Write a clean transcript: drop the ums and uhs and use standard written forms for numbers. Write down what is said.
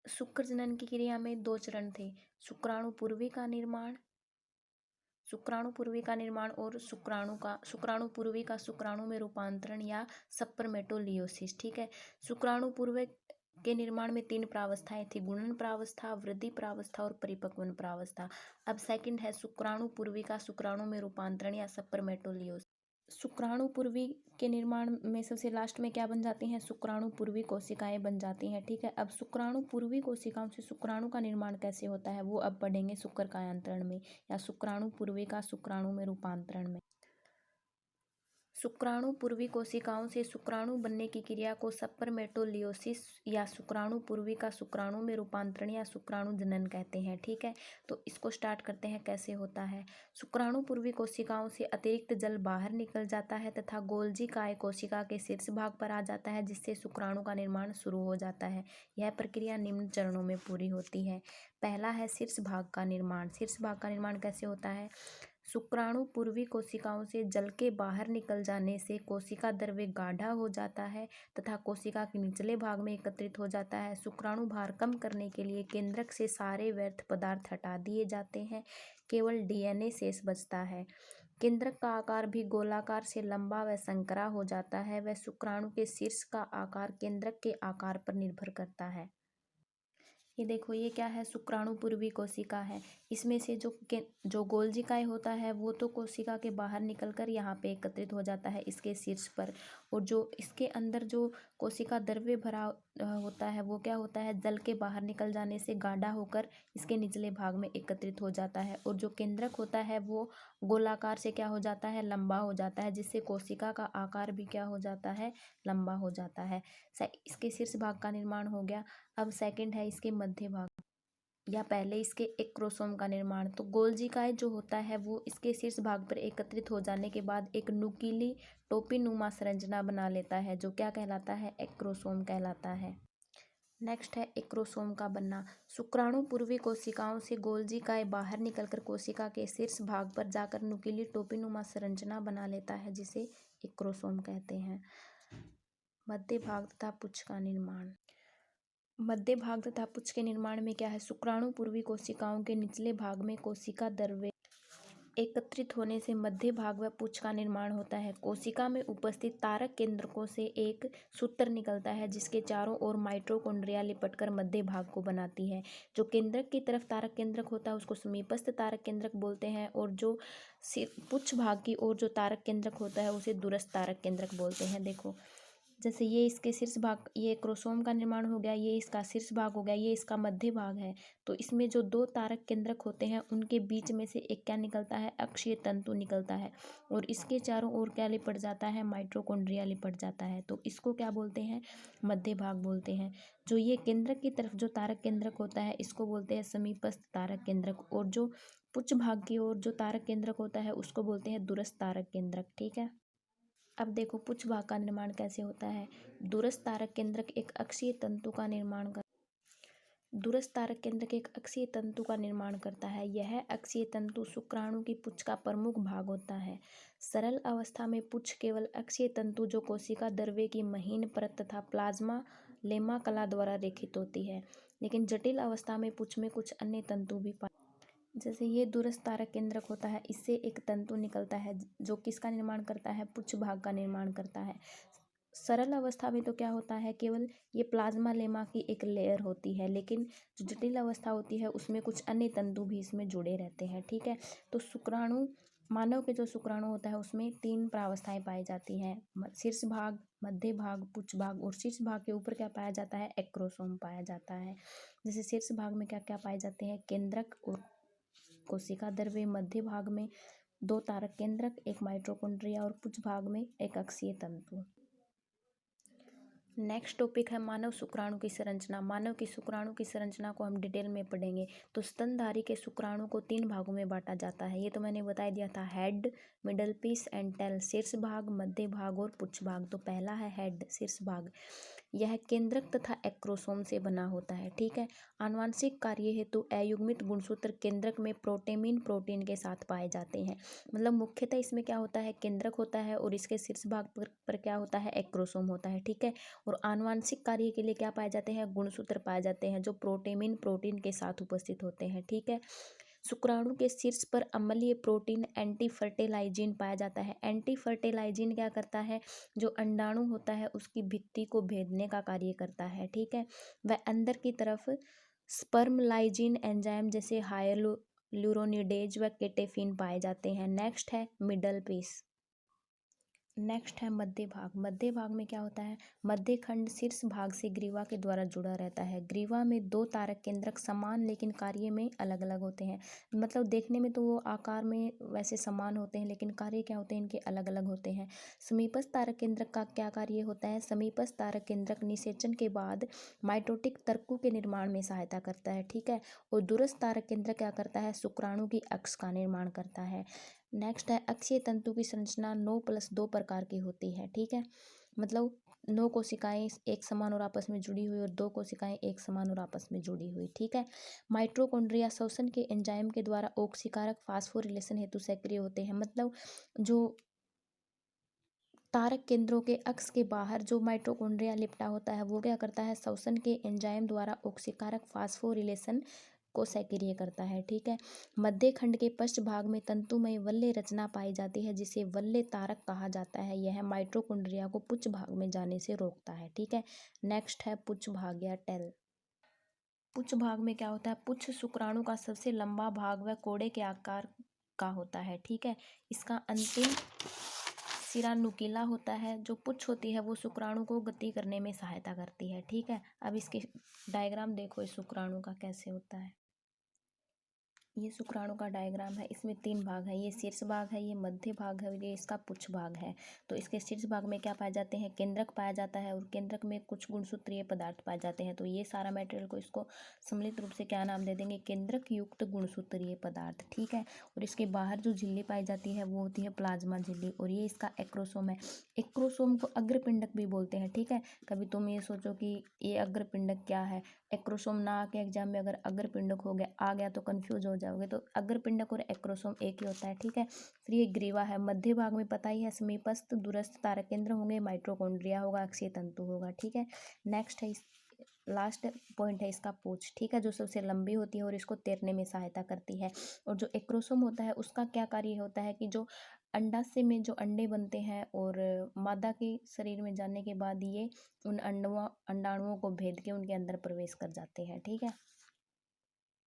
शुक्र जनन की क्रिया में दो चरण थे, शुक्राणु पूर्वी का निर्माण, और शुक्राणु पूर्वी का शुक्राणु में रूपांतरण या सप्रमेटोलियोसिस। ठीक है, शुक्राणु पूर्वी के निर्माण में तीन प्रावस्थाएं थी, गुणन प्रावस्था, वृद्धि प्रावस्था और परिपक्वन प्रावस्था। अब सेकंड है शुक्राणु पूर्वी का शुक्राणु में रूपांतरण या सप्रमेटोलियोसिस। शुक्राणु पूर्वी के निर्माण में सबसे लास्ट में क्या बन जाती हैं, शुक्राणु पूर्वी कोशिकाएं बन जाती हैं। ठीक है, अब शुक्राणु पूर्वी कोशिकाओं से शुक्राणु का निर्माण कैसे होता है वो अब पढ़ेंगे शुक्र कायांतरण में या शुक्राणु पूर्वी का शुक्राणु में रूपांतरण में। शुक्राणु पूर्वी कोशिकाओं से शुक्राणु बनने की क्रिया को सप्रमेटोलियोसिस या शुक्राणु पूर्वी का शुक्राणु में रूपांतरण या शुक्राणु जनन कहते हैं। ठीक है, तो इसको स्टार्ट करते हैं कैसे होता है। शुक्राणु पूर्वी कोशिकाओं से अतिरिक्त जल बाहर निकल जाता है तथा गोल्जी काय कोशिका के शीर्ष भाग पर आ जाता है, जिससे शुक्राणु का निर्माण शुरू हो जाता है। यह प्रक्रिया निम्न चरणों में पूरी होती है। पहला है शीर्ष भाग का निर्माण। शीर्ष भाग का निर्माण कैसे होता है, शुक्राणु पूर्वी कोशिकाओं से जल के बाहर निकल जाने से कोशिका द्रव्य गाढ़ा हो जाता है तथा कोशिका के निचले भाग में एकत्रित हो जाता है। शुक्राणु भार कम करने के लिए केंद्रक से सारे व्यर्थ पदार्थ हटा दिए जाते हैं, केवल डीएनए शेष बचता है। केंद्रक का आकार भी गोलाकार से लंबा व संकरा हो जाता है। वह शुक्राणु के शीर्ष का आकार केंद्रक के आकार पर निर्भर करता है। ये देखो, ये क्या है, शुक्राणु पूर्वी कोशिका है। इसमें से जो गोल्जिकाय होता है वो तो कोशिका के बाहर निकलकर यहाँ पे एकत्रित हो जाता है इसके शीर्ष पर, और जो इसके अंदर जो कोशिका द्रव्य भरा होता है वो क्या होता है, जल के बाहर निकल जाने से गाढ़ा होकर इसके निचले भाग में एकत्रित हो जाता है। और जो केंद्रक होता है वो गोलाकार से क्या हो जाता है, लंबा हो जाता है, जिससे कोशिका का आकार भी क्या हो जाता है, लंबा हो जाता है। इसके शीर्ष भाग का निर्माण हो गया। अब सेकंड है इसके मध्य भाग या पहले इसके एक्रोसोम का निर्माण। तो गोल्जिकाय जो होता है वो इसके शीर्ष भाग पर एकत्रित हो जाने के बाद एक नुकीली टोपीनुमा संरचना बना लेता है, जो क्या कहलाता है, एक्रोसोम कहलाता है। नेक्स्ट है एक्रोसोम का बनना। शुक्राणु पूर्वी कोशिकाओं से गोल्जिकाय बाहर निकलकर कोशिका के शीर्ष भाग पर जाकर नुकीली टोपीनुमा संरचना बना लेता है, जिसे एक्रोसोम कहते हैं। मध्य भाग तथा पुच्छ का निर्माण। मध्य भाग तथा पुच्छ के निर्माण में क्या है, शुक्राणु पूर्वी कोशिकाओं के निचले भाग में कोशिका द्रव्य एकत्रित होने से मध्य भाग व पुच्छ का निर्माण होता है। कोशिका में उपस्थित तारक केंद्रकों से एक सूत्र निकलता है जिसके चारों ओर माइटोकॉन्ड्रिया लिपटकर मध्य भाग को बनाती है। जो केंद्रक की तरफ तारक केंद्रक होता है उसको समीपस्थ तारक केंद्रक बोलते हैं, और जो पुच्छ भाग की ओर जो तारक केंद्रक होता है उसे दूरस्थ तारक केंद्रक बोलते हैं। देखो, जैसे ये इसके शीर्ष भाग, ये क्रोमोसोम का निर्माण हो गया, ये इसका शीर्ष भाग हो गया, ये इसका मध्य भाग है। तो इसमें जो दो तारक केंद्रक होते हैं उनके बीच में से एक क्या निकलता है, अक्षीय तंतु निकलता है, और इसके चारों ओर क्या लिपट जाता है, माइटोकॉन्ड्रिया लिपट जाता है। तो इसको क्या बोलते हैं, मध्य भाग बोलते हैं। जो ये केंद्रक की तरफ जो तारक केंद्रक होता है इसको बोलते हैं समीपस्थ तारक केंद्रक, और जो पुच्छ भाग की ओर जो तारक केंद्रक होता है उसको बोलते हैं दूरस्थ तारक केंद्रक। ठीक है, अब देखो पुच्छ भाग का निर्माण कैसे होता है। दूरस्थ तारक केंद्रक एक अक्षीय तंतु का निर्माण करता है। यह अक्षीय तंतु शुक्राणु की पुच्छ का प्रमुख भाग होता है। सरल अवस्था में पुच्छ केवल अक्षीय तंतु जो कोशिका द्रव्य की महीन परत तथा प्लाज्मा लेमा कला द्वारा रेखित होती है, लेकिन जटिल अवस्था में पुच्छ में कुछ अन्य तंतु भी जैसे ये दूरस्थ तारक केंद्रक होता है, इससे एक तंतु निकलता है जो किसका निर्माण करता है, पुच्छ भाग का निर्माण करता है। सरल अवस्था में तो क्या होता है, केवल ये प्लाज्मा लेमा की एक लेयर होती है, लेकिन जो जटिल अवस्था होती है उसमें कुछ अन्य तंतु भी इसमें जुड़े रहते हैं। ठीक है, तो शुक्राणु, मानव के जो शुक्राणु होता है उसमें तीन प्रावस्थाएं पाई जाती हैं, शीर्ष भाग, मध्य भाग, पुच्छ भाग, और शीर्ष भाग के ऊपर क्या पाया जाता है, एक्रोसोम पाया जाता है। जैसे शीर्ष भाग में क्या क्या पाए जाते हैं, केंद्रक और कोशिका द्रव्य, मध्य भाग में दो तारक केंद्रक, एक माइटोकॉन्ड्रिया, और पुच्छ भाग में एक अक्षीय तंतु। नेक्स्ट टॉपिक है मानव शुक्राणु की संरचना। मानव की शुक्राणु की संरचना को हम डिटेल में पढ़ेंगे। तो स्तनधारी के शुक्राणु को तीन भागों में बांटा जाता है, ये तो मैंने बता दिया था, head, middle piece and tail, शीर्ष भाग, मध्य भाग और पुच्छ भाग। तो पहला है हेड, शीर्ष भाग। यह केंद्रक तथा एक्रोसोम से बना होता है, ठीक है। आनुवांशिक कार्य हेतु अयुग्मित गुणसूत्र केंद्रक में प्रोटेमीन प्रोटीन के साथ पाए जाते हैं। मतलब मुख्यतः इसमें क्या होता है, केंद्रक होता है और इसके शीर्ष भाग पर क्या होता है, एक्रोसोम होता है, ठीक है। और आनुवांशिक कार्य के लिए क्या पाए जाते हैं, गुणसूत्र पाए जाते हैं जो प्रोटेमीन प्रोटीन के साथ उपस्थित होते हैं, ठीक है। शुक्राणु के शीर्ष पर अम्लीय प्रोटीन एंटी फर्टिलाइजिन पाया जाता है। एंटी फर्टिलाइजिन क्या करता है, जो अंडाणु होता है उसकी भित्ति को भेदने का कार्य करता है, ठीक है। वह अंदर की तरफ स्पर्म लाइजिन एंजाइम जैसे हाइलुरोनिडेज व केटेफिन पाए जाते हैं। नेक्स्ट है मिडल पीस। नेक्स्ट है मध्य भाग। मध्य भाग में क्या होता है, मध्य खंड शीर्ष भाग से ग्रीवा के द्वारा जुड़ा रहता है। ग्रीवा में दो तारक केंद्रक समान लेकिन कार्य में अलग अलग होते हैं। मतलब देखने में तो वो आकार में वैसे समान होते हैं लेकिन कार्य क्या होते हैं, इनके अलग अलग होते हैं। समीपस्थ तारक केंद्रक का क्या कार्य होता है, समीपस्थ तारक केंद्रक निषेचन के बाद माइटोटिक तर्कु के निर्माण में सहायता करता है, ठीक है। और दूरस्थ तारक केंद्रक क्या करता है, शुक्राणु की अक्ष का निर्माण करता है। नेक्स्ट है अक्षीय तंतु की संरचना 9+2 प्रकार की होती है, ठीक है। मतलब 9 कोशिकाएं एक समान और आपस में जुड़ी हुई और 2 कोशिकाएं एक समान और आपस में जुड़ी हुई, ठीक है। माइटोकॉन्ड्रिया श्वसन के एंजाइम के द्वारा ऑक्सीकारक फास्फोरिलेशन हेतु सक्रिय होते हैं। मतलब जो तारक केंद्रों के अक्ष के बाहर जो माइटोकॉन्ड्रिया लिपटा होता है वो क्या करता है, श्वसन के एंजाइम द्वारा ऑक्सीकारक फास्फोरिलेशन को सक्रिय करता है, ठीक है। मध्य खंड के पश्च भाग में तंतुमय वल्य रचना पाई जाती है जिसे वल्य तारक कहा जाता है। यह माइटोकॉन्ड्रिया को पुच्छ भाग में जाने से रोकता है, ठीक है। नेक्स्ट है पुच्छ भाग या टेल। पुच्छ भाग में क्या होता है, पुच्छ शुक्राणु का सबसे लंबा भाग व कोड़े के आकार का होता है, ठीक है। इसका अंतिम सिरा नुकीला होता है। जो पुच्छ होती है वो शुक्राणु को गति करने में सहायता करती है, ठीक है। अब इसके डायग्राम देखो इस शुक्राणु का कैसे होता है। ये शुक्राणु का डायग्राम है। इसमें 3 भाग है, ये शीर्ष भाग है, ये मध्य भाग है और ये इसका पुच्छ भाग है। तो इसके शीर्ष भाग में क्या पाए जाते हैं, केंद्रक पाया जाता है और केंद्रक में कुछ गुणसूत्रीय पदार्थ पाए जाते हैं। तो ये सारा मटेरियल को इसको सम्मिलित रूप से क्या नाम दे देंगे, केंद्रक युक्त गुणसूत्रीय पदार्थ, ठीक है। और इसके बाहर जो झिल्ली पाई जाती है वो होती है प्लाज्मा झिल्ली और ये इसका एक्रोसोम है। एक्रोसोम को अग्रपिंडक भी बोलते हैं, ठीक है। कभी तुम ये सोचो कि ये अग्रपिंडक क्या है, एक्रोसोम ना आके एग्जाम में अगर अग्रपिंडक हो गया आ गया तो कंफ्यूज हो जाओगे। तो अग्रपिंडक और एक्रोसोम एक ही होता है, ठीक है। फिर ये ग्रीवा है, मध्य भाग में पता ही है, समीपस्थ दूरस्थ तारक केंद्र होंगे, माइटोकॉन्ड्रिया होगा, अक्षीय तंतु होगा, ठीक है। नेक्स्ट है लास्ट पॉइंट है इसका पूंछ, ठीक है, जो सबसे लंबी होती है और इसको तैरने में सहायता करती है। और जो एक्रोसोम होता है उसका क्या कार्य होता है कि जो अंडाशय में जो अंडे बनते हैं और मादा के शरीर में जाने के बाद ये उन अंडाणुओं को भेद के उनके अंदर प्रवेश कर जाते हैं, ठीक है।